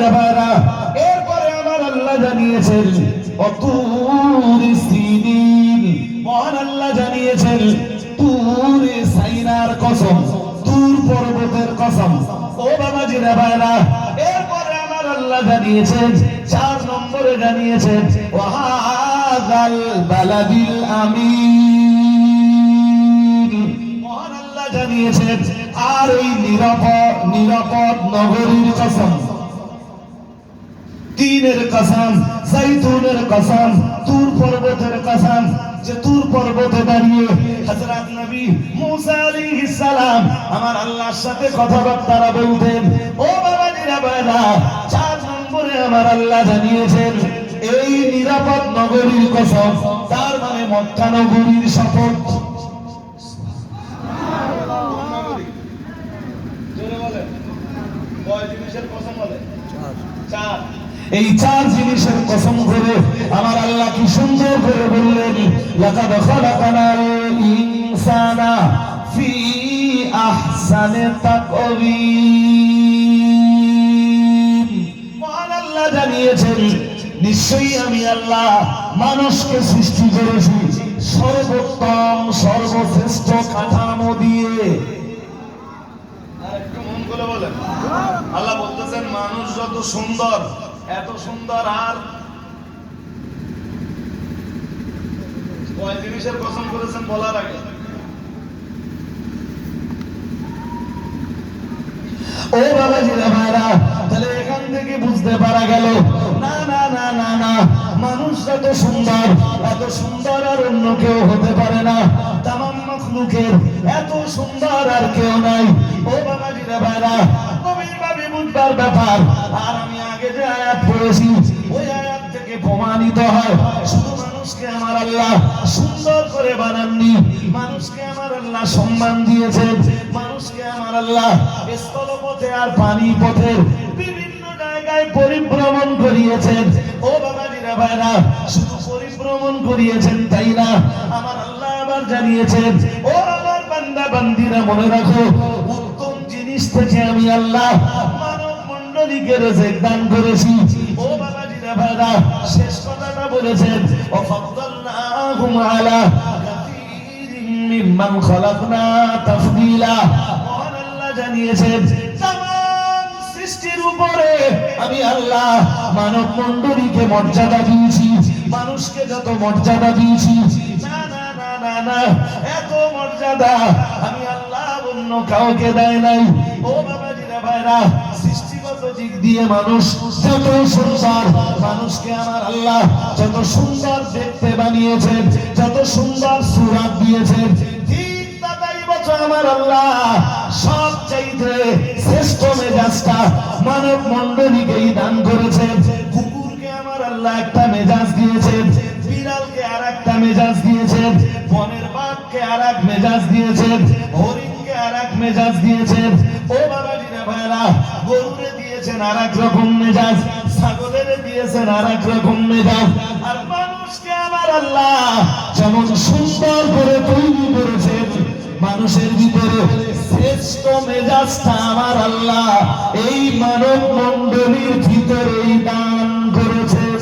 বাবাজিরা ভাইরা, এরপরে আমার আল্লাহ জানিয়েছেন অতুর সিনিন, মহান আল্লাহ জানিয়েছেন তুর সাইনার কসম, তুর পর্বতের কসম। ও বাবাজিরা ভাইরা, এরপরে আমার আল্লাহ জানিয়েছেন 4 নম্বরে জানিয়েছেন ওয়াহাদাল বালাদিল আমিন, মহান আল্লাহ জানিয়েছেন আর এই নিরাপদ নগরীর কসম, তিনের কসম, জাইতুনের কসম, তুর পর্বতের কসম, যে তুর পর্বতে দাঁড়িয়ে হযরত নবী মুসা আলাইহিস সালাম আমার আল্লাহর সাথে কথাবার্তা বলতেন। ও বাবাজিরা ভাইরা, 4 নম্বরে আমার আল্লাহ জানিয়েছেন এই নিরাপদ নগরীর কসম, তার মানে মক্কা নগরীর শপথ। জোরে বলেন, কয় জিনিসের কসম বলে? 4। এই 4 জিনিসের কসম করে আমার আল্লাহ কি সুন্দর করে বললেন লাকাদ খালাকানাল ইনসানা ফি আহসানি তাকওয়িম, মহান আল্লাহ জানিয়েছেন নিশ্চয়ই আমি আল্লাহ মানুষকে সৃষ্টি করেছি সর্বোত্তম সর্বশ্রেষ্ঠ কাঠামো দিয়ে। আর একটু মন করে বলেন, আল্লাহ বলতেছেন মানুষ যত সুন্দর, এত সুন্দর, আর কয় জিনিসের কসম করেছেন বলার আগে? ও বাবাজিরা ভাইরা, তাহলে এখান থেকে বুঝতে পারা গেল না না না না না, মানুষ যত সুন্দর, এত সুন্দর আর অন্য কেউ হতে পারে না। তামাম মাখলুকের এত সুন্দর আর কেউ নাই। ও বাবাজিরা ভাইরা, গভীরভাবে বুঝবার ব্যাপার। আর আমি আগে যে আয়াত পড়েছি ওই আয়াত থেকে প্রমাণিত হয় শুধু মানুষকে আমার আল্লাহ সুন্দর করে বানাননি, মানুষকে আমার আল্লাহ সম্মান দিয়েছেন, মানুষকে আমার আল্লাহ স্থলপথে আর পানি পথের বিভিন্ন জায়গায় পরিভ্রমণ করিয়েছেন। ও বাবাজিরা ভাইরা, শুধু পরিভ্রমণ করিয়েছেন তাই না, আমার আল্লাহ আবার জানিয়েছেন ও আমার বান্দা বান্দিরা মনে রাখো উত্তম জিনিস থেকে আমি আল্লাহ মানব মণ্ডলীকে রিজিক দান করেছি। ও বাবাজিরা ভাইরা, শেষ কথাটা বলেছেন ওয়াফাদদালনাহুম আলা কাসীরিম মিম্মান খালাকনা তাফদীলা, মহান আল্লাহ জানিয়েছেন তামাম সৃষ্টির উপরে আমি আল্লাহ মানব মণ্ডলীকে মর্যাদা দিয়েছি, মানুষকে যত মর্যাদা দিয়েছি, না না না না না, এত মর্যাদা আমি আল্লাহ অন্য কাউকে দেয় নাই। ও বাবাজিরা ভাইরা, সৃষ্টিগত দিক দিয়ে মানুষ যত সুন্দর, মানুষকে আমার আল্লাহ যত সুন্দর দেখতে বানিয়েছেন, যত সুন্দর সূরত দিয়েছেন, ঠিক তাই বছর আমার আল্লাহ সবচাইতে শ্রেষ্ঠ মেজাজটা মানব মণ্ডলীকেই দান করেছেন। কুকুরকে আমার আল্লাহ একটা মেজাজ দিয়েছেন, বিড়ালকে আর একটা মেজাজ দিয়েছেন, বনের বাঘকে আর এক মেজাজ দিয়েছেন, হরিণকে আর এক মেজাজ দিয়েছেন। ও বাবাজিরা ভাইরা, গরুরে দিয়েছেন আর এক রকম মেজাজ, ছাগলের দিয়েছেন আর এক রকম মেজাজ, আর মানুষকে আমার আল্লাহ যেমন সুন্দর করে তৈরি করেছেন, মানুষের ভিতরে শ্রেষ্ঠ মেজাজটা আমার আল্লাহ এই মানব মণ্ডলীর ভিতরেই দান করেছেন।